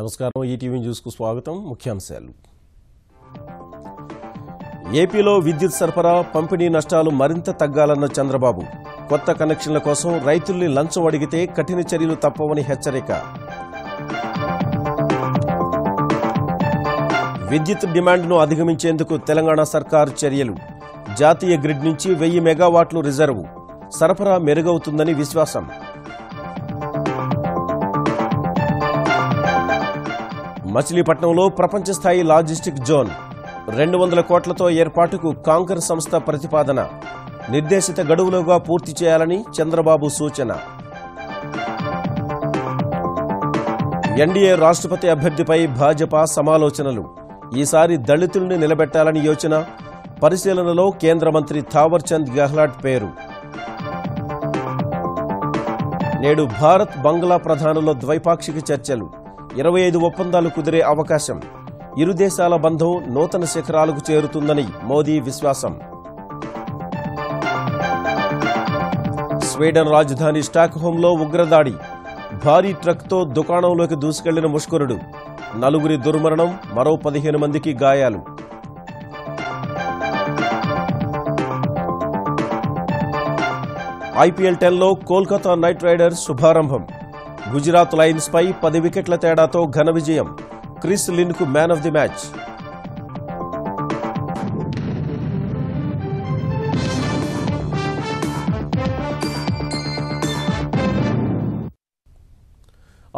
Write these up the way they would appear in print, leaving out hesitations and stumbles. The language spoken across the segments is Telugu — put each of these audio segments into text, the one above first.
నమస్కారం ఈటీవీ న్యూస్ కు స్వాగతం ముఖ్యాంశాలు ఏపీలో విద్యుత్ సరఫరా పంపిణీ నష్టాలు మరింత తగ్గాలన్న చంద్రబాబు కొత్త కనెక్షన్ల కోసం రైతుల్ని లంచం అడిగితే కఠిన చర్యలు తప్పవని హెచ్చరిక విద్యుత్ డిమాండ్ను అధిగమించేందుకు తెలంగాణ సర్కార్ చర్యలు జాతీయ గ్రిడ్ నుంచి 1000 మెగావాట్లు రిజర్వు సరఫరా మెరుగవుతుందని విశ్వాసం మచిలీపట్నంలో ప్రపంచ స్థాయి లాజిస్టిక్ జోన్ 200 కోట్లతో ఏర్పాటుకు కాంకర్ సంస్థ ప్రతిపాదన నిర్దేశిత గడువులోగా పూర్తి చేయాలని చంద్రబాబు సూచన ఎన్డీఏ రాష్ట్రపతి అభ్యర్థిపై భాజపా సమాలోచనలు ఈసారి దళితుల్ని నిలబెట్టాలని యోచన పరిశీలనలో కేంద్ర మంత్రి థావర్ చంద్ గెహ్లాట్ పేరు నేడు భారత్ బంగ్లా ప్రధానుల ద్వైపాక్షిక చర్చలు 25 ఒప్పందాలు కుదిరే అవకాశం ఇరు దేశాల బంధం నూతన శిఖరాలకు చేరుతుందని మోదీ విశ్వాసం స్వీడన్ రాజధాని స్టాక్హోమ్లో ఉగ్రదాడి భారీ ట్రక్తో దుకాణంలోకి దూసుకెళ్లిన ముష్కరుడు 4 దుర్మరణం మరో 15 మందికి గాయాలు ఐపీఎల్ 10లో కోల్కతా నైట్ రైడర్స్ శుభారంభం గుజరాత్ లయన్స్ పై 10 వికెట్ల తేడాతో ఘన విజయం క్రిస్ లిన్ కు మ్యాన్ ఆఫ్ ది మ్యాచ్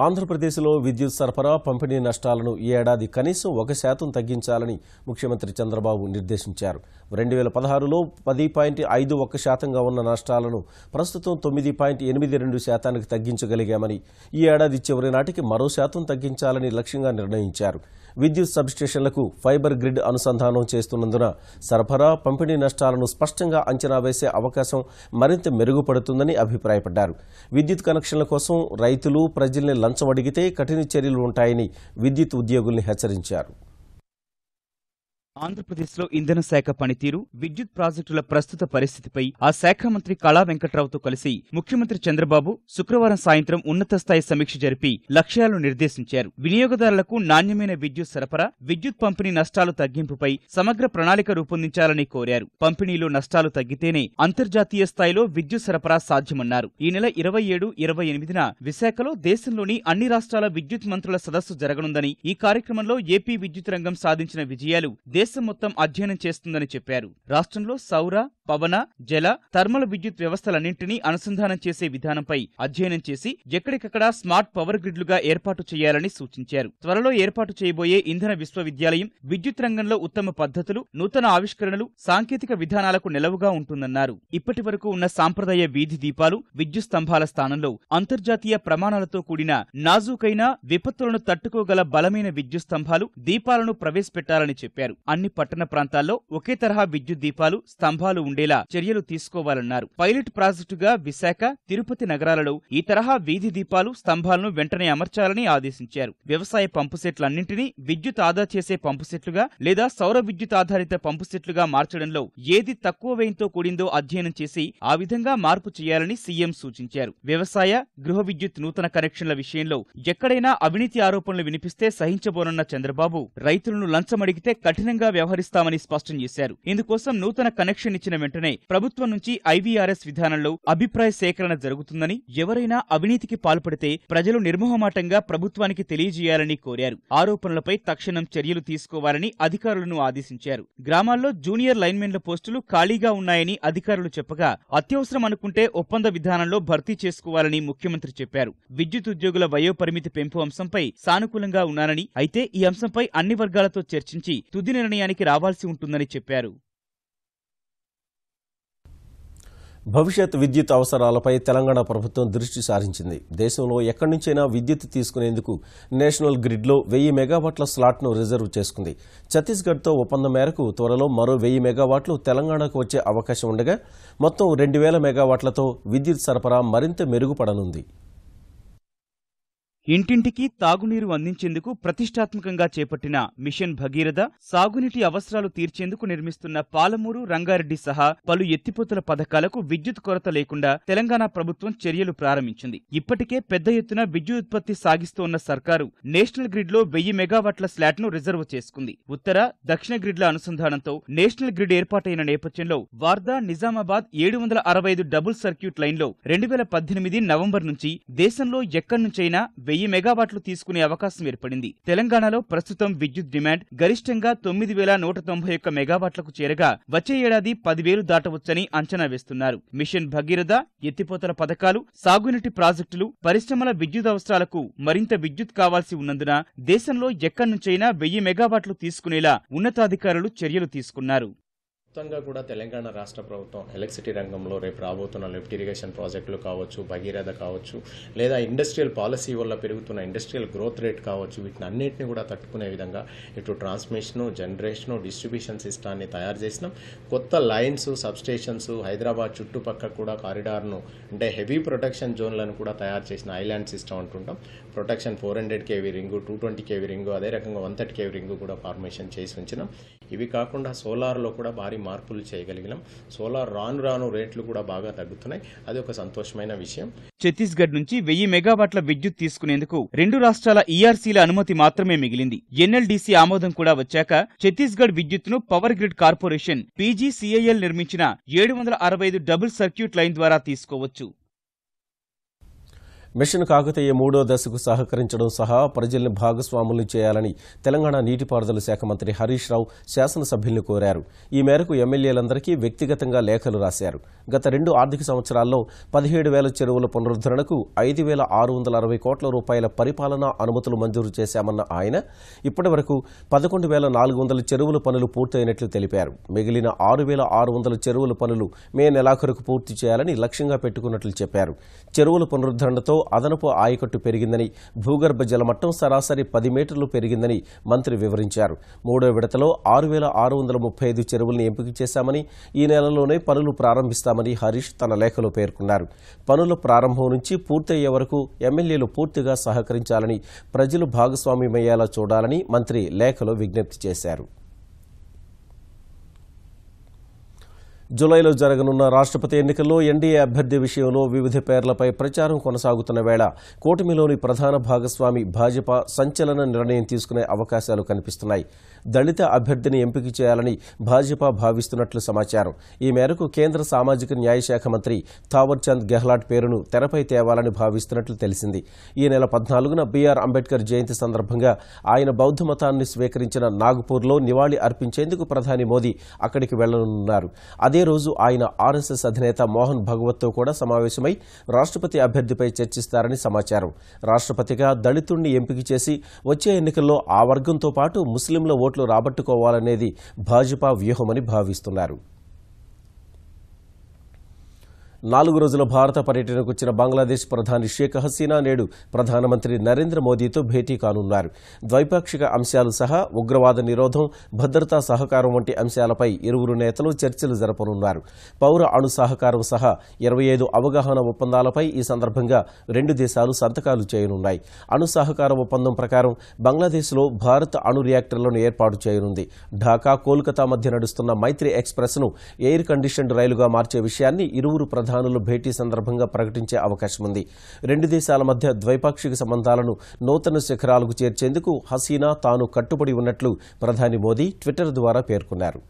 ఆంధ్రప్రదేశ్లో విద్యుత్ సరఫరా పంపిణీ నష్టాలను ఈ ఏడాది కనీసం 1% తగ్గించాలని ముఖ్యమంత్రి చంద్రబాబు నిర్దేశించారు 2016లో 10.51%గా ఉన్న నష్టాలను ప్రస్తుతం 9.82%కి తగ్గించగలిగామని ఈ ఏడాది చివరి నాటికి మరో శాతం తగ్గించాలని లక్ష్యంగా నిర్ణయించారు విద్యుత్ సబ్స్టేషన్లకు ఫైబర్ గ్రిడ్ అనుసంధానం చేస్తున్నందున సరఫరా పంపిణీ నష్టాలను స్పష్టంగా అంచనా వేసే అవకాశం మరింత మెరుగుపడుతుందని అభిప్రాయపడ్డారు విద్యుత్ కనెక్షన్ల కోసం రైతులు ప్రజల్ని లంచం అడిగితే కఠిన చర్యలు ఉంటాయని విద్యుత్ ఉద్యోగుల్ని హెచ్చరించారు ఆంధ్రప్రదేశ్లో ఇంధన శాఖ పనితీరు విద్యుత్ ప్రాజెక్టుల ప్రస్తుత పరిస్థితిపై ఆ శాఖ మంత్రి కళా వెంకట్రావుతో కలిసి ముఖ్యమంత్రి చంద్రబాబు శుక్రవారం సాయంత్రం ఉన్నత స్థాయి సమీక్ష జరిపి లక్ష్యాలను నిర్దేశించారు వినియోగదారులకు నాణ్యమైన విద్యుత్ సరఫరా విద్యుత్ పంపిణీ నష్టాలు తగ్గింపుపై సమగ్ర ప్రణాళిక రూపొందించాలని కోరారు పంపిణీలో నష్టాలు తగ్గితేనే అంతర్జాతీయ స్థాయిలో విద్యుత్ సరఫరా సాధ్యమన్నారు ఈ నెల 27, 28న విశాఖలో దేశంలోని అన్ని రాష్ట్రాల విద్యుత్ మంత్రుల సదస్సు జరగనుందని ఈ కార్యక్రమంలో ఏపీ విద్యుత్ రంగం సాధించిన విజయాలు దేశం మొత్తం అధ్యయనం చేస్తుందని చెప్పారు రాష్ట్రంలో సౌర పవన జల థర్మల్ విద్యుత్ వ్యవస్థలన్నింటినీ అనుసంధానం చేసే విధానంపై అధ్యయనం చేసి ఎక్కడికక్కడ స్మార్ట్ పవర్ గ్రిడ్లుగా ఏర్పాటు చేయాలని సూచించారు త్వరలో ఏర్పాటు చేయబోయే ఇంధన విశ్వవిద్యాలయం విద్యుత్ రంగంలో ఉత్తమ పద్ధతులు నూతన ఆవిష్కరణలు సాంకేతిక విధానాలకు నిలవుగా ఉంటుందన్నారు ఇప్పటి వరకు ఉన్న సాంప్రదాయ వీధి దీపాలు విద్యుత్ స్తంభాల స్థానంలో అంతర్జాతీయ ప్రమాణాలతో కూడిన నాజూకైన విపత్తులను తట్టుకోగల బలమైన విద్యుత్ స్తంభాలు దీపాలను ప్రవేశపెట్టాలని చెప్పారు అన్ని పట్టణ ప్రాంతాల్లో ఒకే తరహా విద్యుత్ దీపాలు స్తంభాలు ఉండేలా చర్యలు తీసుకోవాలన్నారు పైలట్ ప్రాజెక్టుగా విశాఖ తిరుపతి నగరాలలో ఈ తరహా వీధి దీపాలు స్తంభాలను వెంటనే అమర్చాలని ఆదేశించారు వ్యవసాయ పంపు సెట్లన్నింటినీ విద్యుత్ ఆదా చేసే పంపు సెట్లుగా లేదా సౌర విద్యుత్ ఆధారిత పంపు సెట్లుగా మార్చడంలో ఏది తక్కువ వ్యయంతో కూడిందో అధ్యయనం చేసి ఆ విధంగా మార్పు చేయాలని సీఎం సూచించారు వ్యవసాయ గృహ విద్యుత్ నూతన కనెక్షన్ల విషయంలో ఎక్కడైనా అవినీతి ఆరోపణలు వినిపిస్తే సహించబోనున్న చంద్రబాబు రైతులను లంచమడిగితే కఠినంగా వ్యవహరిస్తామని స్పష్టం చేశారు ఇందుకోసం నూతన కనెక్షన్ ఇచ్చిన వెంటనే ప్రభుత్వం నుంచి ఐవీఆర్ఎస్ విధానంలో అభిప్రాయ సేకరణ జరుగుతుందని ఎవరైనా అవినీతికి పాల్పడితే ప్రజలు నిర్మోహమాటంగా ప్రభుత్వానికి తెలియజేయాలని కోరారు ఆరోపణలపై తక్షణం చర్యలు తీసుకోవాలని అధికారులను ఆదేశించారు గ్రామాల్లో జూనియర్ లైన్మెన్ల పోస్టులు ఖాళీగా ఉన్నాయని అధికారులు చెప్పగా అత్యవసరం అనుకుంటే ఒప్పంద విధానంలో భర్తీ చేసుకోవాలని ముఖ్యమంత్రి చెప్పారు విద్యుత్ ఉద్యోగుల వయోపరిమితి పెంపు అంశంపై సానుకూలంగా ఉన్నానని అయితే ఈ అంశంపై అన్ని వర్గాలతో చర్చించి తుది నిర్ణయానికి రావాల్సి ఉంటుందని చెప్పారు భవిష్యత్ విద్యుత్ అవసరాలపై తెలంగాణ ప్రభుత్వం దృష్టి సారించింది దేశంలో ఎక్కడి నుంచైనా విద్యుత్ తీసుకునేందుకు నేషనల్ గ్రిడ్లో 1000 మెగావాట్ల స్లాట్ను రిజర్వ్ చేసుకుంది ఛత్తీస్గఢ్తో ఒప్పందం మేరకు త్వరలో మరో 1000 మెగావాట్లు తెలంగాణకు వచ్చే అవకాశం ఉండగా మొత్తం 2000 మెగావాట్లతో విద్యుత్ సరఫరా మరింత మెరుగుపడనుంది ఇంటింటికి తాగునీరు అందించేందుకు ప్రతిష్టాత్మకంగా చేపట్టిన మిషన్ భగీరథ, సాగునీటి అవసరాలు తీర్చేందుకు నిర్మిస్తున్న పాలమూరు, రంగారెడ్డి సహా పలు ఎత్తిపోతల పథకాలకు విద్యుత్ కొరత లేకుండా తెలంగాణ ప్రభుత్వం చర్యలు ప్రారంభించింది. ఇప్పటికే పెద్ద ఎత్తున విద్యుత్ ఉత్పత్తి సాగిస్తోన్న సర్కారు నేషనల్ గ్రిడ్ లో 1000 మెగావాట్ల స్లాట్ ను రిజర్వ్ చేసుకుంది. ఉత్తర, దక్షిణ గ్రిడ్ల అనుసంధానంతో నేషనల్ గ్రిడ్ ఏర్పాటైన నేపథ్యంలో వార్దా, నిజామాబాద్ 765 డబుల్ సర్క్యూట్ లైన్లో 2018 నవంబర్ నుంచి దేశంలో ఎక్కడి నుంచైనా 1000 మెగావాట్లు తీసుకునే అవకాశం ఏర్పడింది. తెలంగాణలో ప్రస్తుతం విద్యుత్ డిమాండ్ గరిష్టంగా 9191 మెగావాట్లకు చేరగా వచ్చే ఏడాది 10,000 దాటవచ్చని అంచనా వేస్తున్నారు. మిషన్ భగీరథ, ఎత్తిపోతల పథకాలు, సాగునీటి ప్రాజెక్టులు, పరిశ్రమల విద్యుత్ అవసరాలకు మరింత విద్యుత్ కావాల్సి ఉన్నందున దేశంలో ఎక్కడి నుంచైనా 1000 మెగావాట్లు తీసుకునేలా ఉన్నతాధికారులు చర్యలు తీసుకున్నారు. మొత్తంగా కూడా తెలంగాణ రాష్ట్ర ప్రభుత్వం ఎలక్ట్రిసిటీ రంగంలో రేపు రాబోతున్న లిఫ్ట్ ఇరిగేషన్ ప్రాజెక్టులు కావచ్చు, భగీరథ కావచ్చు, లేదా ఇండస్ట్రియల్ పాలసీ వల్ల పెరుగుతున్న ఇండస్ట్రియల్ గ్రోత్ రేట్ కావచ్చు, వీటిని అన్నింటినీ కూడా తట్టుకునే విధంగా ఇటు ట్రాన్స్మిషను, జనరేషను, డిస్ట్రిబ్యూషన్ సిస్టాన్ని తయారు చేసినాం. కొత్త లైన్స్, సబ్స్టేషన్స్, హైదరాబాద్ చుట్టుపక్కల కూడా కారిడార్ను అంటే హెవీ ప్రొటెక్షన్ జోన్లను కూడా తయారు చేసిన ఐలాండ్ సిస్టమ్ అంటుంటాం. Protection 400 kV ring, 220 kV ring, అదే రకంగా 130 kV రింగు కూడా ఫార్మేషన్ చేసి ఉంచినాం. ఇవి కాకుండా సోలార్లో కూడా భారీ మార్పులు చేయగలిగినాం. సోలార్ రాను రేట్లు కూడా బాగా తగ్గుతున్నాయి. అది ఒక సంతోషమైన విషయం. ఛత్తీస్గఢ్ నుంచి 1000 మెగావాట్ల విద్యుత్ తీసుకునేందుకు 2 రాష్ట్రాల ఈఆర్సీల అనుమతి మాత్రమే మిగిలింది. ఎన్ఎల్డీసీ ఆమోదం కూడా వచ్చాక ఛత్తీస్గఢ్ విద్యుత్తును పవర్ గ్రిడ్ కార్పొరేషన్ పీజీసీఐఎల్ నిర్మించిన 765 డబుల్ సర్క్యూట్ లైన్ ద్వారా తీసుకోవచ్చు. మిషన్ కాకతీయ 3వ దశకు సహకరించడం సహా ప్రజల్ని భాగస్వాములు చేయాలని తెలంగాణ నీటిపారుదల శాఖ మంత్రి హరీష్ రావు శాసనసభ్యులను కోరారు. ఈ మేరకు ఎమ్మెల్యేలందరికీ వ్యక్తిగతంగా లేఖలు రాశారు. గత 2 ఆర్థిక సంవత్సరాల్లో 17,000 చెరువుల పునరుద్ధరణకు 5,660 కోట్ల రూపాయల పరిపాలనా అనుమతులు మంజూరు చేశామన్న ఆయన ఇప్పటి వరకు 11,400 చెరువుల పనులు పూర్తయినట్లు తెలిపారు. మిగిలిన 6,600 చెరువుల పనులు మే నెలాఖరుకు పూర్తి చేయాలని లక్ష్యంగా పెట్టుకున్నట్లు చెప్పారు. చెరువుల పునరుద్ధరణతో అదనపు ఆయకట్టు పెరిగిందని, భూగర్భ జలమట్టం సరాసరి 10 మీటర్లు పెరిగిందని మంత్రి వివరించారు. 3వ విడతలో 6,635 చెరువుల్ని ఎంపిక చేశామని, ఈ నెలలోనే పనులు ప్రారంభిస్తామని హరీష్ తన లేఖలో పేర్కొన్నారు. పనుల ప్రారంభం నుంచి పూర్తయ్యే వరకు ఎమ్మెల్యేలు పూర్తిగా సహకరించాలని, ప్రజలు భాగస్వామ్యమయ్యేలా చూడాలని మంత్రి లేఖలో విజ్ఞప్తి చేశారు. జూలైలో జరగనున్న రాష్ట్రపతి ఎన్నికల్లో ఎన్డీఏ అభ్యర్థి విషయంలో వివిధ పేర్లపై ప్రచారం కొనసాగుతున్న వేళ కూటమిలోని ప్రధాన భాగస్వామి భాజపా సంచలన నిర్ణయం తీసుకునే అవకాశాలు కనిపిస్తున్నాయి. దళిత అభ్యర్థిని ఎంపిక చేయాలని భాజపా భావిస్తున్నట్లు సమాచారం. ఈ మేరకు కేంద్ర సామాజిక న్యాయ శాఖ మంత్రి థావర్ చంద్ గెహ్లాట్ పేరును తెరపై తేవాలని భావిస్తున్నట్లు తెలిసింది. ఈ నెల 14న బీఆర్ అంబేద్కర్ జయంతి సందర్భంగా ఆయన బౌద్ధ మతాన్ని స్వీకరించిన నాగపూర్లో నివాళి అర్పించేందుకు ప్రధాని మోదీ అక్కడికి వెళ్లనున్నారు. అదే రోజు ఆయన ఆర్ఎస్ఎస్ అధినేత మోహన్ భగవత్తో కూడా సమావేశమై రాష్ట్రపతి అభ్యర్థిపై చర్చిస్తారని సమాచారం. రాష్ట్రపతిగా దళితుణ్ణి ఎంపిక చేసి వచ్చే ఎన్నికల్లో ఆ వర్గంతో పాటు ముస్లింల ఓట్లు రాబట్టుకోవాలనేది భాజపా వ్యూహమని భావిస్తున్నారు. 4 రోజుల భారత పర్యటనకు వచ్చిన బంగ్లాదేశ్ ప్రధాని షేక్ హసీనా నేడు ప్రధానమంత్రి నరేంద్ర మోదీతో భేటీ కానున్నారు. ద్వైపాక్షిక అంశాలు సహా ఉగ్రవాద నిరోధం, భద్రతా సహకారం వంటి అంశాలపై ఇరువురు నేతలు చర్చలు జరపనున్నారు. పౌర అణు సహకారం సహా 25 అవగాహన ఒప్పందాలపై ఈ సందర్భంగా 2 దేశాలు సంతకాలు చేయనున్నాయి. అణు సహకార ఒప్పందం ప్రకారం బంగ్లాదేశ్లో భారత్ అణు రియాక్టర్లను ఏర్పాటు చేయనుంది. ఢాకా, కోల్కతా మధ్య నడుస్తున్న మైత్రి ఎక్స్ప్రెస్ను ఎయిర్ కండిషన్డ్ రైలుగా మార్చే విషయాన్ని ఇరువురు ప్రధానులు భేటీ సందర్భంగా ప్రకటించే అవకాశం ఉంది. 2 దేశాల మధ్య ద్వైపాక్షిక సంబంధాలను నూతన శిఖరాలకు చేర్చేందుకు హసీనా తాను కట్టుబడి ఉన్నట్లు ప్రధాని మోదీ ట్విట్టర్ ద్వారా పేర్కొన్నారు.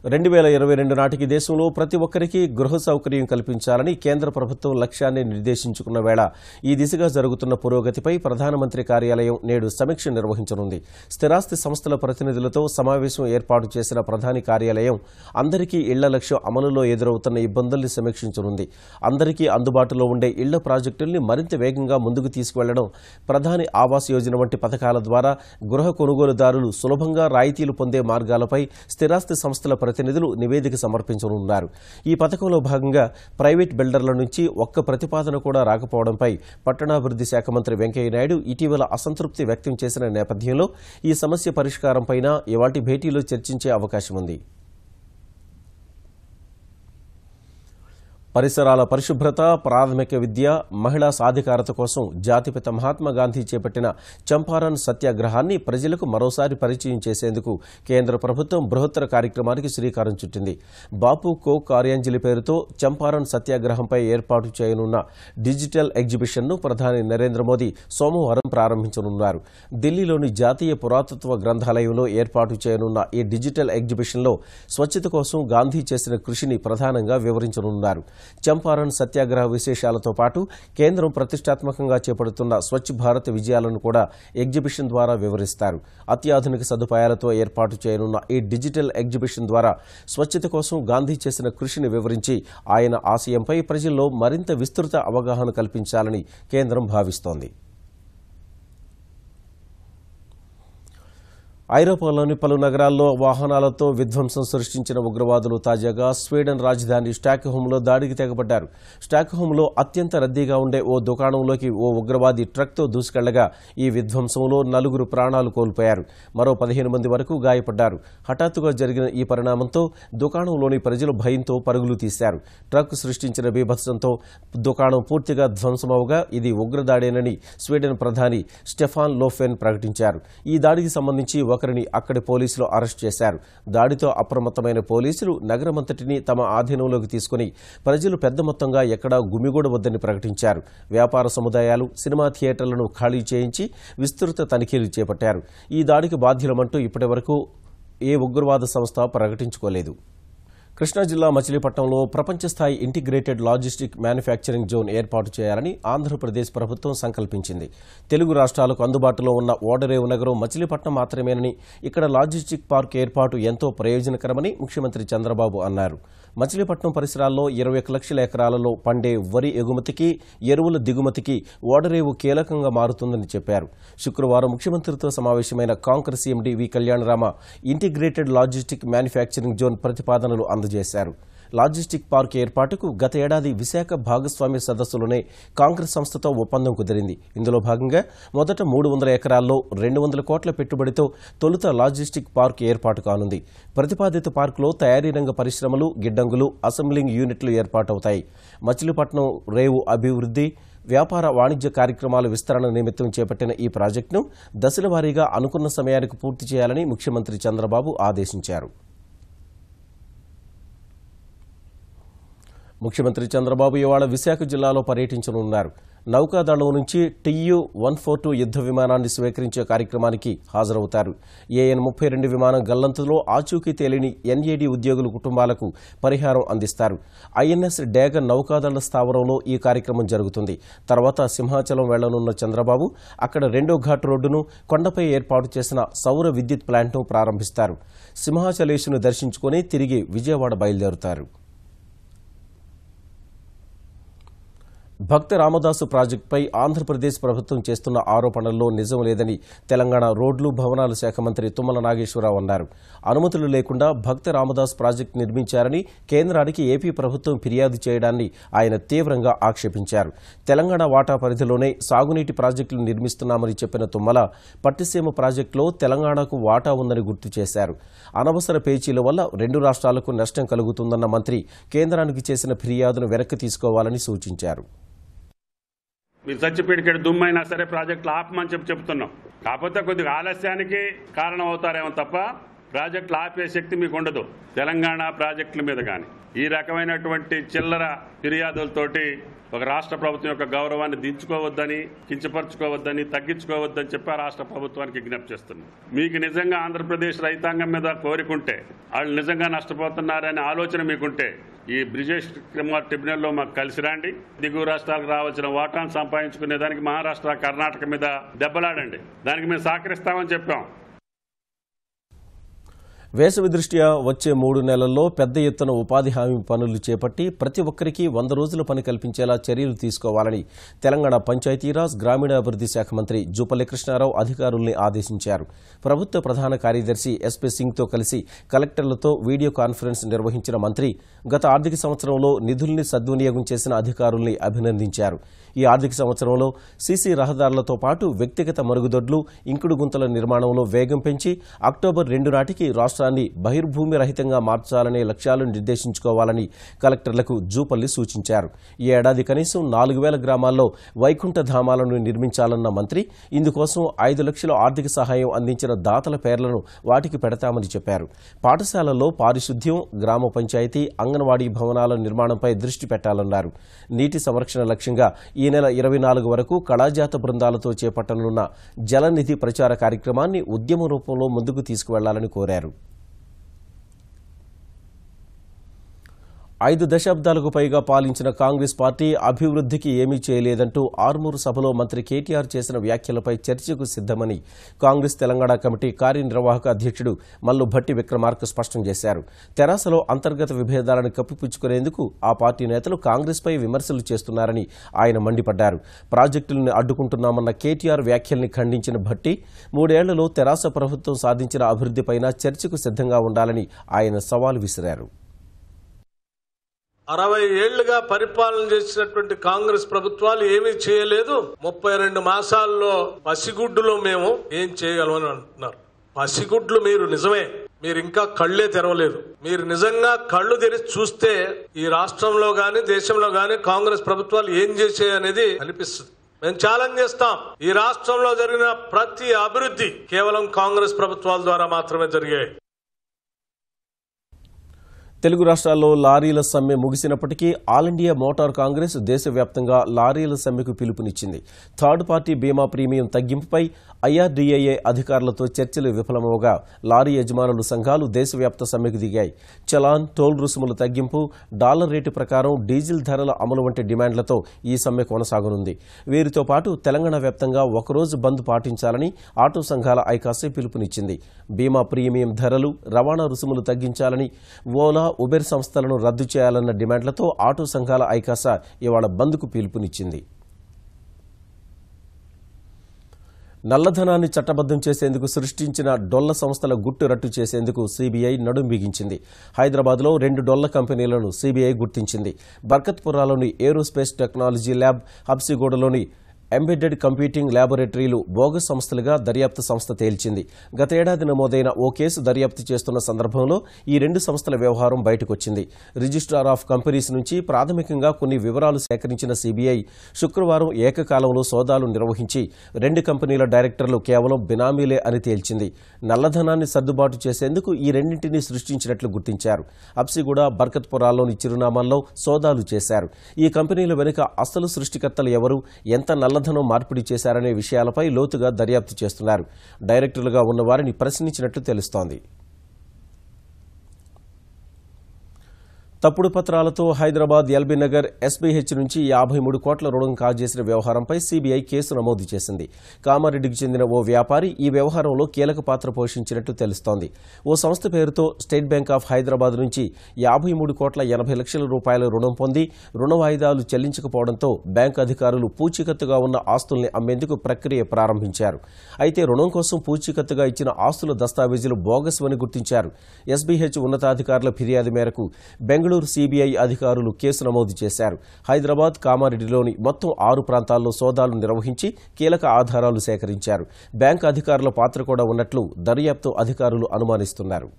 2022 నాటికి దేశంలో ప్రతి ఒక్కరికి గృహ సౌకర్యం కల్పించాలని కేంద్ర ప్రభుత్వం లక్ష్యాన్ని నిర్దేశించుకున్న వేళ ఈ దిశగా జరుగుతున్న పురోగతిపై ప్రధానమంత్రి కార్యాలయం నేడు సమీక్ష నిర్వహించనుంది. స్థిరాస్తి సంస్థల ప్రతినిధులతో సమావేశం ఏర్పాటు చేసిన ప్రధాని కార్యాలయం అందరికీ ఇళ్ల లక్ష్యం అమలులో ఎదురవుతున్న ఇబ్బందుల్ని సమీక్షించనుంది. అందరికీ అందుబాటులో ఉండే ఇళ్ల ప్రాజెక్టుల్ని మరింత వేగంగా ముందుకు తీసుకువెళ్లడం, ప్రధాని ఆవాస్ యోజన వంటి పథకాల ద్వారా గృహ కొనుగోలుదారులు సులభంగా రాయితీలు పొందే మార్గాలపై స్థిరాస్తి సంస్థల ప్రతినిధులు నివేదిక సమర్పించనున్నారు. ఈ పథకంలో భాగంగా ప్రైవేట్ బిల్డర్ల నుంచి ఒక్క ప్రతిపాదన కూడా రాకపోవడంపై పట్టణాభివృద్ధి శాఖ మంత్రి వెంకయ్యనాయుడు ఇటీవల అసంతృప్తి వ్యక్తం చేసిన నేపథ్యంలో ఈ సమస్య పరిష్కారంపైన ఇవాల్టి భేటీలో చర్చించే అవకాశం ఉంది. పరిసరాల పరిశుభ్రత, ప్రాథమిక విద్య, మహిళా సాధికారత కోసం జాతిపిత మహాత్మా గాంధీ చేపట్టిన చంపారన్ సత్యాగ్రహాన్ని ప్రజలకు మరోసారి పరిచయం చేసేందుకు కేంద్ర ప్రభుత్వం బృహత్తర కార్యక్రమానికి శ్రీకారం చుట్టింది. బాపు కో కార్యాంజలి పేరుతో చంపారన్ సత్యాగ్రహంపై ఏర్పాటు చేయనున్న డిజిటల్ ఎగ్జిబిషన్ను ప్రధాని నరేంద్ర మోదీ సోమవారం ప్రారంభించనున్నారు. ఢిల్లీలోని జాతీయ పురాతత్వ గ్రంథాలయంలో ఏర్పాటు చేయనున్న ఈ డిజిటల్ ఎగ్జిబిషన్లో స్వచ్ఛత కోసం గాంధీ చేసిన కృషిని ప్రధానంగా వివరించనున్నారు. చంపారన్ సత్యాగ్రహ విశేషాలతో పాటు కేంద్రం ప్రతిష్టాత్మకంగా చేపడుతున్న స్వచ్ఛ భారత్ విజయాలను కూడా ఎగ్జిబిషన్ ద్వారా వివరిస్తారు. అత్యాధునిక సదుపాయాలతో ఏర్పాటు చేయనున్న ఈ డిజిటల్ ఎగ్జిబిషన్ ద్వారా స్వచ్ఛత కోసం గాంధీ చేసిన కృషిని వివరించి ఆయన ఆశయంపై ప్రజల్లో మరింత విస్తృత అవగాహన కల్పించాలని కేంద్రం భావిస్తోంది. ఐరోపాలోని పలు నగరాల్లో వాహనాలతో విధ్వంసం సృష్టించిన ఉగ్రవాదులు తాజాగా స్వీడన్ రాజధాని స్టాక్హోమ్లో దాడికి తెగబడ్డారు. స్టాక్హోమ్లో అత్యంత రద్దీగా ఉండే ఓ దుకాణంలోకి ఓ ఉగ్రవాది ట్రక్తో దూసుకెళ్లగా ఈ విధ్వంసంలో 4 ప్రాణాలు కోల్పోయారు. మరో 15 మంది వరకు గాయపడ్డారు. హఠాత్తుగా జరిగిన ఈ పరిణామంతో దుకాణంలోని ప్రజలు భయంతో పరుగులు తీశారు. ట్రక్ సృష్టించిన బీభత్సంతో దుకాణం పూర్తిగా ధ్వంసమవగా ఇది ఉగ్రదాడేనని స్వీడన్ ప్రధాని స్టెఫాన్ లోఫెన్ ప్రకటించారు. ఈ దాడికి సంబంధించి ఒకరిని అక్కడి పోలీసులు అరెస్ట్ చేశారు. దాడితో అప్రమత్తమైన పోలీసులు నగరమంతటినీ తమ ఆధీనంలోకి తీసుకుని ప్రజలు పెద్ద మొత్తంగా ఎక్కడా గుమిగూడవద్దని ప్రకటించారు. వ్యాపార సముదాయాలు, సినిమా థియేటర్లను ఖాళీ చేయించి విస్తృత తనిఖీలు చేపట్టారు. ఈ దాడికి బాధ్యులమంటూ ఇప్పటివరకు ఏ ఉగ్రవాద సంస్థ ప్రకటించుకోలేదు. కృష్ణా జిల్లా మచిలీపట్నంలో ప్రపంచ స్థాయి ఇంటిగ్రేటెడ్ లాజిస్టిక్ మ్యానుఫ్యాక్చరింగ్ జోన్ ఏర్పాటు చేయాలని ఆంధ్రప్రదేశ్ ప్రభుత్వం సంకల్పించింది. తెలుగు రాష్ట్రాలకు అందుబాటులో ఉన్న ఓడరేవు నగరం మచిలీపట్నం మాత్రమేనని, ఇక్కడ లాజిస్టిక్ పార్క్ ఏర్పాటు ఎంతో ప్రయోజనకరమని ముఖ్యమంత్రి చంద్రబాబు అన్నారు. మచిలీపట్నం పరిసరాల్లో 21 లక్షల ఎకరాలలో పండే వరి ఎగుమతికి, ఎరువుల దిగుమతికి ఓడరేవు కీలకంగా మారుతుందని చెప్పారు. శుక్రవారం ముఖ్యమంత్రితో సమావేశమైన కాంగ్రెస్ ఎండీ వి Kalyanarama integrated logistic manufacturing zone ప్రతిపాదనలు అందజేశారు. లాజిస్టిక్ పార్క్ ఏర్పాటుకు గత ఏడాది విశాఖ భాగస్వామ్య సదస్సులోనే కాంగ్రెస్ సంస్థతో ఒప్పందం కుదిరింది. ఇందులో భాగంగా మొదట 300 ఎకరాల్లో 200 కోట్ల పెట్టుబడితో తొలుత లాజిస్టిక్ పార్క్ ఏర్పాటు కానుంది. ప్రతిపాదిత పార్కులో తయారీ రంగ పరిశ్రమలు, గిడ్డంగులు, అసెంబ్లింగ్ యూనిట్లు ఏర్పాటవుతాయి. మచిలీపట్నం రేవు అభివృద్ధి, వ్యాపార వాణిజ్య కార్యక్రమాల విస్తరణ నిమిత్తం చేపట్టిన ఈ ప్రాజెక్టును దశలవారీగా అనుకున్న సమయానికి పూర్తి చేయాలని ముఖ్యమంత్రి చంద్రబాబు ఆదేశించారు. ముఖ్యమంత్రి చంద్రబాబు ఇవాళ విశాఖ జిల్లాలో పర్యటించనున్నారు. నౌకాదళం నుంచి TU-142 యుద్ధ విమానాన్ని స్వీకరించే కార్యక్రమానికి హాజరవుతారు. AN-32 విమానం గల్లంతులో ఆచూకీ తేలిని NAD ఉద్యోగుల కుటుంబాలకు పరిహారం అందిస్తారు. INS డ్యాగన్ నౌకాదళ స్థావరంలో ఈ కార్యక్రమం జరుగుతుంది. తర్వాత సింహాచలం వెళ్లనున్న చంద్రబాబు అక్కడ 2వ ఘాట్ రోడ్డును, కొండపై ఏర్పాటు చేసిన సౌర విద్యుత్ ప్లాంట్ను ప్రారంభిస్తారు. సింహాచలేశును దర్శించుకుని తిరిగి విజయవాడ బయలుదేరుతారు. భక్త రామదాసు ప్రాజెక్టుపై ఆంధ్రప్రదేశ్ ప్రభుత్వం చేస్తున్న ఆరోపణల్లో నిజం లేదని తెలంగాణ రోడ్లు, భవనాల శాఖ మంత్రి తుమ్మల నాగేశ్వరరావు అన్నారు. అనుమతులు లేకుండా భక్త రామదాసు ప్రాజెక్టు నిర్మించారని కేంద్రానికి ఏపీ ప్రభుత్వం ఫిర్యాదు చేయడాన్ని ఆయన తీవ్రంగా ఆక్షేపించారు. తెలంగాణ వాటా పరిధిలోనే సాగునీటి ప్రాజెక్టులు నిర్మిస్తున్నామని చెప్పిన తుమ్మల పట్టిసీమ ప్రాజెక్టులో తెలంగాణకు వాటా ఉందని గుర్తు చేశారు. అనవసర పేచీల వల్ల 2 రాష్ట్రాలకు నష్టం కలుగుతుందన్న మంత్రి కేంద్రానికి చేసిన ఫిర్యాదును వెనక్కి తీసుకోవాలని సూచించారు. మీరు చచ్చిపెడికెడు దుమ్మైనా సరే ప్రాజెక్టులు ఆపమని చెప్తున్నాం. కాకపోతే కొద్దిగా ఆలస్యానికి కారణం అవుతారేమో తప్ప ప్రాజెక్టులు ఆపే శక్తి మీకు ఉండదు. తెలంగాణ ప్రాజెక్టుల మీద కానీ ఈ రకమైనటువంటి చిల్లర ఫిర్యాదులతోటి ఒక రాష్ట్ర ప్రభుత్వం యొక్క గౌరవాన్ని దించుకోవద్దని, కించపరచుకోవద్దని, తగ్గించుకోవద్దని చెప్పి రాష్ట్ర ప్రభుత్వానికి విజ్ఞప్తి చేస్తున్నాం. మీకు నిజంగా ఆంధ్రప్రదేశ్ రైతాంగం మీద కోరికుంటే, వాళ్ళు నిజంగా నష్టపోతున్నారనే ఆలోచన మీకుంటే ఈ బ్రిజేష్ కుమార్ ట్రిబ్యునల్లో మాకు కలిసి రండి. దిగువ రాష్ట్రాలకు రావాల్సిన వాటాను సంపాదించుకునే దానికి మహారాష్ట్ర, కర్ణాటక మీద దెబ్బలాడండి. దానికి మేము సహకరిస్తామని చెప్పాం. వేసవి దృష్ట్యా వచ్చే 3 నెలల్లో పెద్ద ఎత్తున ఉపాధి హామీ పనులు చేపట్టి ప్రతి ఒక్కరికి 100 రోజుల పని కల్పించేలా చర్యలు తీసుకోవాలని తెలంగాణ పంచాయతీరాజ్, గ్రామీణాభివృద్ధి శాఖ మంత్రి జూపల్లి కృష్ణారావు అధికారుల్ని ఆదేశించారు. ప్రభుత్వ ప్రధాన కార్యదర్శి SP సింగ్తో కలిసి కలెక్టర్లతో వీడియో కాన్ఫరెన్స్ నిర్వహించిన మంత్రి గత ఆర్థిక సంవత్సరంలో నిధుల్ని సద్వినియోగం చేసిన అధికారుల్ని అభినందించారు. ఈ ఆర్థిక సంవత్సరంలో సీసీ రహదారులతో పాటు వ్యక్తిగత మరుగుదొడ్లు, ఇంకుడు గుంతల నిర్మాణంలో వేగం పెంచి అక్టోబర్ 2 నాటికి రాష్ట్ర రాష్ట్రాన్ని బహిర్భూమి రహితంగా మార్చాలనే లక్ష్యాలను నిర్దేశించుకోవాలని కలెక్టర్లకు జూపల్లి సూచించారు. ఈ ఏడాది కనీసం 4,000 గ్రామాల్లో వైకుంఠ ధామాలను నిర్మించాలన్న మంత్రి ఇందుకోసం 5 లక్షల ఆర్థిక సహాయం అందించిన దాతల పేర్లను వాటికి పెడతామని చెప్పారు. పాఠశాలల్లో పారిశుద్ధ్యం, గ్రామ పంచాయతీ, అంగన్వాడీ భవనాల నిర్మాణంపై దృష్టి పెట్టాలన్నారు. నీటి సంరక్షణ లక్ష్యంగా ఈ నెల 24 వరకు కళాజాత బృందాలతో చేపట్టనున్న జలనిధి ప్రచార కార్యక్రమాన్ని ఉద్యమ రూపంలో ముందుకు తీసుకువెళ్లాలని కోరారు. 5 దశాబ్దాలకు పైగా పాలించిన కాంగ్రెస్ పార్టీ అభివృద్ధికి ఏమీ చేయలేదంటూ ఆర్మూరు సభలో మంత్రి కేటీఆర్ చేసిన వ్యాఖ్యలపై చర్చకు సిద్దమని కాంగ్రెస్ తెలంగాణ కమిటీ కార్యనిర్వాహక అధ్యక్షుడు మల్లు భట్టి విక్రమార్క స్పష్టం చేశారు. తెరాసలో అంతర్గత విభేదాలను కప్పిపుచ్చుకునేందుకు ఆ పార్టీ నేతలు కాంగ్రెస్పై విమర్శలు చేస్తున్నారని ఆయన మండిపడ్డారు. ప్రాజెక్టులను అడ్డుకుంటున్నామన్న కేటీఆర్ వ్యాఖ్యల్ని ఖండించిన భట్టి 3 ఏళ్లలో తెరాస ప్రభుత్వం సాధించిన అభివృద్ధిపైన చర్చకు సిద్ధంగా ఉండాలని ఆయన సవాల్ విసిరారు. 60 ఏళ్లుగా పరిపాలన చేసినటువంటి కాంగ్రెస్ ప్రభుత్వాలు ఏమీ చేయలేదు. 32 మాసాల్లో పసిగుడ్డులో మేము ఏం చేయగలమని అంటున్నారు. పసిగుడ్లు మీరు నిజమే, మీరు ఇంకా కళ్లే తెరవలేదు. మీరు నిజంగా కళ్ళు తెరిచి చూస్తే ఈ రాష్ట్రంలో గాని దేశంలో గాని కాంగ్రెస్ ప్రభుత్వాలు ఏం చేసాయి అనేది అనిపిస్తుంది. మేము ఛాలెంజ్ చేస్తాం. ఈ రాష్ట్రంలో జరిగిన ప్రతి అభివృద్ధి కేవలం కాంగ్రెస్ ప్రభుత్వాల ద్వారా మాత్రమే జరిగాయి. తెలుగు రాష్ట్రాల్లో లారీల సమ్మె ముగిసినప్పటికీ ఆల్ ఇండియా మోటార్ కాంగ్రెస్ దేశవ్యాప్తంగా లారీల సమ్మెకు పిలుపునిచ్చింది. థర్డ్ పార్టీ బీమా ప్రీమియం తగ్గింపుపై ఐఆర్డీఏఏ అధికారులతో చర్చలు విఫలమవగా లారీ యజమానుల సంఘాలు దేశవ్యాప్త సమ్మెకు దిగాయి. చలాన్, టోల్ రుసుముల తగ్గింపు, డాలర్ రేటు ప్రకారం డీజిల్ ధరల అమలు వంటి డిమాండ్లతో ఈ సమ్మె కొనసాగనుంది. వీరితో పాటు తెలంగాణ వ్యాప్తంగా ఒకరోజు బంద్ పాటించాలని ఆటో సంఘాల ఐకాసే పిలుపునిచ్చింది. బీమా ప్రీమియం ధరలు, రవాణా రుసుములు తగ్గించాలని, ఓలా, ఉబెర్ సంస్థలను రద్దు చేయాలన్న డిమాండ్లతో ఆటో సంఘాల ఐకాసా ఇవాళ బంద్కు పిలుపునిచ్చింది. నల్లధనాన్ని చట్టబద్దం చేసేందుకు సృష్టించిన డొల్ల సంస్థల గుట్టు రట్టు చేసేందుకు సీబీఐ నడుం బిగించింది. హైదరాబాద్లో 2 డొల్ల కంపెనీలను సీబీఐ గుర్తించింది. బర్కత్పురాలోని ఏరోస్పేస్ టెక్నాలజీ ల్యాబ్, హబ్సిగూడలోని ఎంబెడెడ్ కంప్యూటింగ్ ల్యాబొరేటరీలు బోగస్ సంస్థలుగా దర్యాప్తు సంస్థ తేల్చింది. గత ఏడాది నమోదైన ఓ కేసు దర్యాప్తు చేస్తున్న సందర్భంలో ఈ 2 సంస్థల వ్యవహారం బయటకొచ్చింది. రిజిస్ట్రార్ ఆఫ్ కంపెనీస్ నుంచి ప్రాథమికంగా కొన్ని వివరాలు సేకరించిన సీబీఐ శుక్రవారం ఏకకాలంలో సోదాలు నిర్వహించి 2 కంపెనీల డైరెక్టర్లు కేవలం బినామీలే అని తేల్చింది. నల్లధనాన్ని సర్దుబాటు చేసేందుకు ఈ రెండింటినీ సృష్టించినట్లు గుర్తించారు. హబ్సిగూడ, బర్కత్పురాల్లోని చిరునామాల్లో సోదాలు చేశారు. ఈ కంపెనీల వెనుక అసలు సృష్టికర్తలు ఎవరు, ఎంత నల్లధనం మార్పిడి చేశారనే విషయాలపై లోతుగా దర్యాప్తు చేస్తున్నారు. డైరెక్టర్లుగా ఉన్న వారిని ప్రశ్నించినట్లు తెలుస్తోంది. తప్పుడు పత్రాలతో హైదరాబాద్ ఎల్బీ నగర్ ఎస్బీహెచ్ నుంచి 53 కోట్ల రుణం కాజేసిన వ్యవహారంపై సీబీఐ కేసు నమోదు చేసింది. కామారెడ్డికి చెందిన ఓ వ్యాపారి ఈ వ్యవహారంలో కీలక పాత్ర పోషించినట్టు తెలుస్తోంది. ఓ సంస్థ పేరుతో స్టేట్ బ్యాంక్ ఆఫ్ హైదరాబాద్ నుంచి 53 కోట్ల 80 లక్షల రూపాయల రుణం పొంది రుణ వాయిదాలు చెల్లించకపోవడంతో బ్యాంకు అధికారులు పూచీకత్తుగా ఉన్న ఆస్తుల్ని అమ్మేందుకు ప్రక్రియ ప్రారంభించారు. అయితే రుణం కోసం పూచీకత్తుగా ఇచ్చిన ఆస్తుల దస్తావేజులు బోగస్ అని గుర్తించారు. ఎస్బీహెచ్ ఉన్నతాధికారుల ఫిర్యాదు మేరకు బెంగళూరు సీబీఐ అధికారులు కేసు నమోదు చేశారు. హైదరాబాద్, కామారెడ్డిలోని మొత్తం 6 ప్రాంతాల్లో సోదాలు నిర్వహించి కీలక ఆధారాలు సేకరించారు. బ్యాంకు అధికారుల పాత్ర కూడా ఉన్నట్లు దర్యాప్తు అధికారులు అనుమానిస్తున్నారు.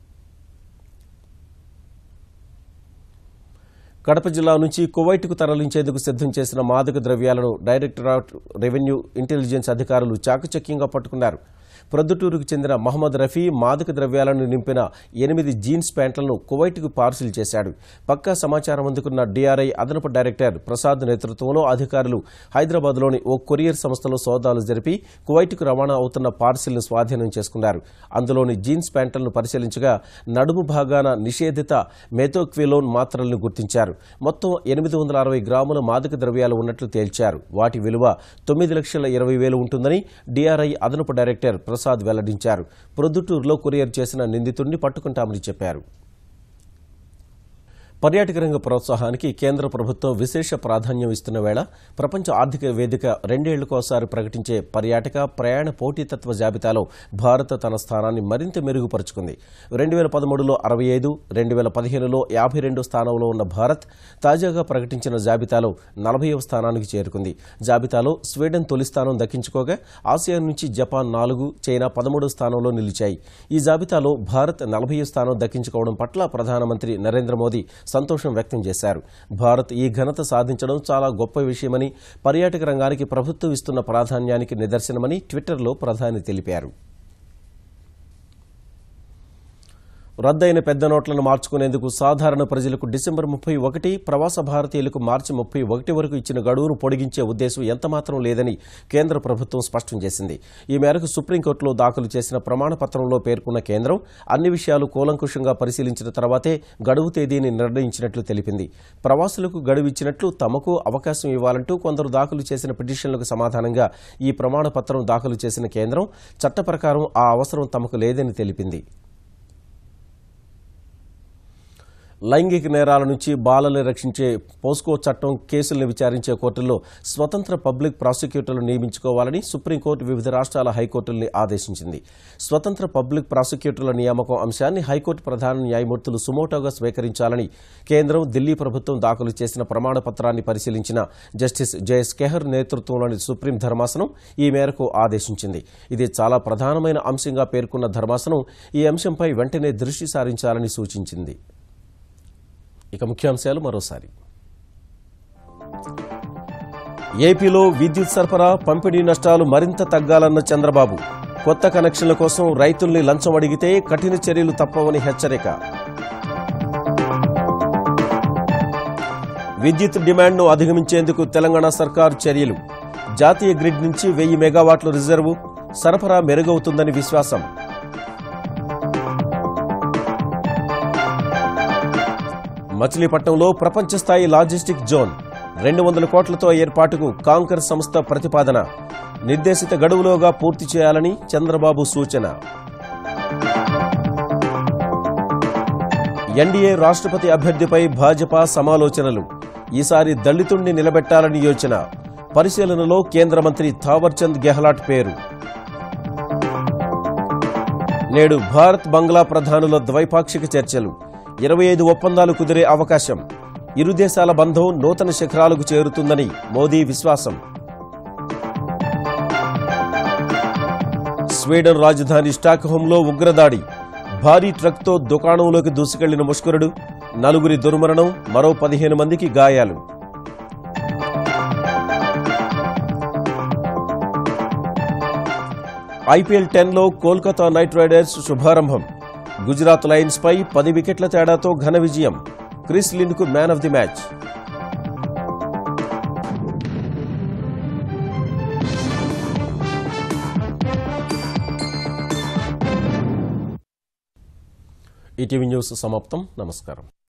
కడప జిల్లా నుంచి కువైట్కు తరలించేందుకు సిద్ధం చేసిన మాదక ద్రవ్యాలను డైరెక్టరేట్ రెవెన్యూ ఇంటెలిజెన్స్ అధికారులు చాకచక్యంగా పట్టుకున్నారు. ప్రొద్దుటూరుకు చెందిన మహమ్మద్ రఫీ మాదక ద్రవ్యాలను నింపిన 8 జీన్స్ ప్యాంట్లను కువైట్కు పార్సిల్ చేశాడు. పక్కా సమాచారం అందుకున్న డీఆర్ఐ అదనపు డైరెక్టర్ ప్రసాద్ నేతృత్వంలో అధికారులు హైదరాబాద్లోని ఓ కొరియర్ సంస్థలో సోదాలు జరిపి కువైట్కు రవాణా అవుతున్న పార్సిల్ను స్వాధీనం చేసుకున్నారు. అందులోని జీన్స్ ప్యాంట్లను పరిశీలించగా నడుము భాగాన నిషేధిత మెథోక్విలోన్ మాత్రలను గుర్తించారు. మొత్తం 860 గ్రాముల మాదక ద్రవ్యాలు ఉన్నట్లు తేల్చారు. వాటి విలువ 9,20,000 ఉంటుందని డీఆర్ఐ అదనపు డైరెక్టర్ ప్రసాద్ వెల్లడించారు. ప్రొద్దుటూరులో కొరియర్ చేసిన నిందితుడిని పట్టుకుంటామని చెప్పారు. పర్యాటక రంగ ప్రోత్సాహానికి కేంద్ర ప్రభుత్వం విశేష ప్రాధాన్యం ఇస్తున్న వేళ ప్రపంచ ఆర్థిక వేదిక 2 ఏళ్లకోసారి ప్రకటించే పర్యాటక ప్రయాణ పోటీతత్వ జాబితాలో భారత్ తన స్థానాన్ని మరింత మెరుగుపరుచుకుంది. 2013లో 65, 2015లో 52 స్థానంలో ఉన్న భారత్ తాజాగా ప్రకటించిన జాబితాలో 40వ స్థానానికి చేరుకుంది. జాబితాలో స్వీడన్ తొలి స్థానం దక్కించుకోగా ఆసియా నుంచి జపాన్ 4, చైనా 13వ స్థానంలో నిలిచాయి. ఈ జాబితాలో భారత్ 40వ స్థానం దక్కించుకోవడం పట్ల ప్రధానమంత్రి నరేంద్ర మోదీ సంతోషం వ్యక్తం చేశారు. భారత్ ఈ ఘనత సాధించడం చాలా గొప్ప విషయమని, పర్యాటక రంగానికి ప్రభుత్వం ఇస్తున్న ప్రాధాన్యానికి నిదర్శనమని ట్విట్టర్లో ప్రధాని తెలిపారు. రద్దయిన పెద్ద నోట్లను మార్చుకునేందుకు సాధారణ ప్రజలకు డిసెంబర్ 31, ప్రవాస భారతీయులకు మార్చి 31 వరకు ఇచ్చిన గడువును పొడిగించే ఉద్దేశం ఎంతమాత్రం లేదని కేంద్ర ప్రభుత్వం స్పష్టం చేసింది. ఈ మేరకు సుప్రీంకోర్టులో దాఖలు చేసిన ప్రమాణపత్రంలో పేర్కొన్న కేంద్రం అన్ని విషయాలు కూలంకుషంగా పరిశీలించిన తర్వాతే గడువు తేదీని నిర్ణయించినట్లు తెలిపింది. ప్రవాసులకు గడువు ఇచ్చినట్లు తమకు అవకాశం ఇవ్వాలంటూ కొందరు దాఖలు చేసిన పిటిషన్లకు సమాధానంగా ఈ ప్రమాణపత్రం దాఖలు చేసిన కేంద్రం చట్ట ప్రకారం ఆ అవసరం తమకు లేదని తెలిపింది. లైంగిక నేరాల నుంచి బాలల్ని రక్షించే పోస్కో చట్టం కేసులను విచారించే కోర్టుల్లో స్వతంత్ర పబ్లిక్ ప్రాసిక్యూటర్లు నియమించుకోవాలని సుప్రీంకోర్టు వివిధ రాష్ట్రాల హైకోర్టుల్ని ఆదేశించింది. స్వతంత్ర పబ్లిక్ ప్రాసిక్యూటర్ల నియామకం అంశాన్ని హైకోర్టు ప్రధాన న్యాయమూర్తులు సుమోటోగా స్వీకరించాలని కేంద్రం, ఢిల్లీ ప్రభుత్వం దాఖలు చేసిన ప్రమాణపత్రాన్ని పరిశీలించిన జస్టిస్ జేఎస్ కెహర్ నేతృత్వంలోని సుప్రీం ధర్మాసనం ఈ మేరకు ఆదేశించింది. ఇది చాలా ప్రధానమైన అంశంగా పేర్కొన్న ధర్మాసనం ఈ అంశంపై వెంటనే దృష్టి సారించాలని సూచించింది. ఇక ముఖ్యాంశాలు మరోసారి. ఏపీలో విద్యుత్ సరఫరా, పంపిణీ నష్టాలు మరింత తగ్గాలన్న చంద్రబాబు. కొత్త కనెక్షన్ల కోసం రైతుల్ని లంచం అడిగితే కఠిన చర్యలు తప్పవని హెచ్చరిక. విద్యుత్ డిమాండ్ను అధిగమించేందుకు తెలంగాణ సర్కారు చర్యలు. జాతీయ గ్రిడ్ నుంచి 1000 మెగావాట్ల రిజర్వు, సరఫరా మెరుగవుతుందని విశ్వాసం. మచిలీపట్నంలో ప్రపంచ స్థాయి లాజిస్టిక్ జోన్ 200 కోట్లతో ఏర్పాటుకు కాంకర్ సంస్థ ప్రతిపాదన. నిర్దేశిత గడువులోగా పూర్తి చేయాలని చంద్రబాబు సూచన. ఎన్డీఏ రాష్ట్రపతి అభ్యర్థిపై భాజపా సమాలోచనలు. ఈసారి దళితుణ్ణి నిలబెట్టాలని యోచన. పరిశీలనలో కేంద్ర మంత్రి థావర్చంద్ గెహ్లాట్ పేరు. నేడు భారత్ బంగ్లా ప్రధానుల ద్వైపాక్షిక చర్చలు. 25 ఒప్పందాలు కుదిరే అవకాశం. ఇరు దేశాల బంధం నూతన శిఖరాలకు చేరుతుందని మోదీ విశ్వాసం. స్వీడన్ రాజధాని స్టాక్హోమ్లో ఉగ్రదాడి. భారీ ట్రక్తో దుకాణంలోకి దూసుకెళ్లిన ముష్కరుడు. 4 దుర్మరణం, మరో 15 మందికి గాయాలు. ఐపీఎల్ 10లో కోల్కతా నైట్ రైడర్స్ శుభారంభం. గుజరాత్ లయన్స్ పై 10 వికెట్ల తేడాతో ఘన విజయం. క్రిస్ లిన్కు man of the match. ETV news సమాప్తం. నమస్కారం.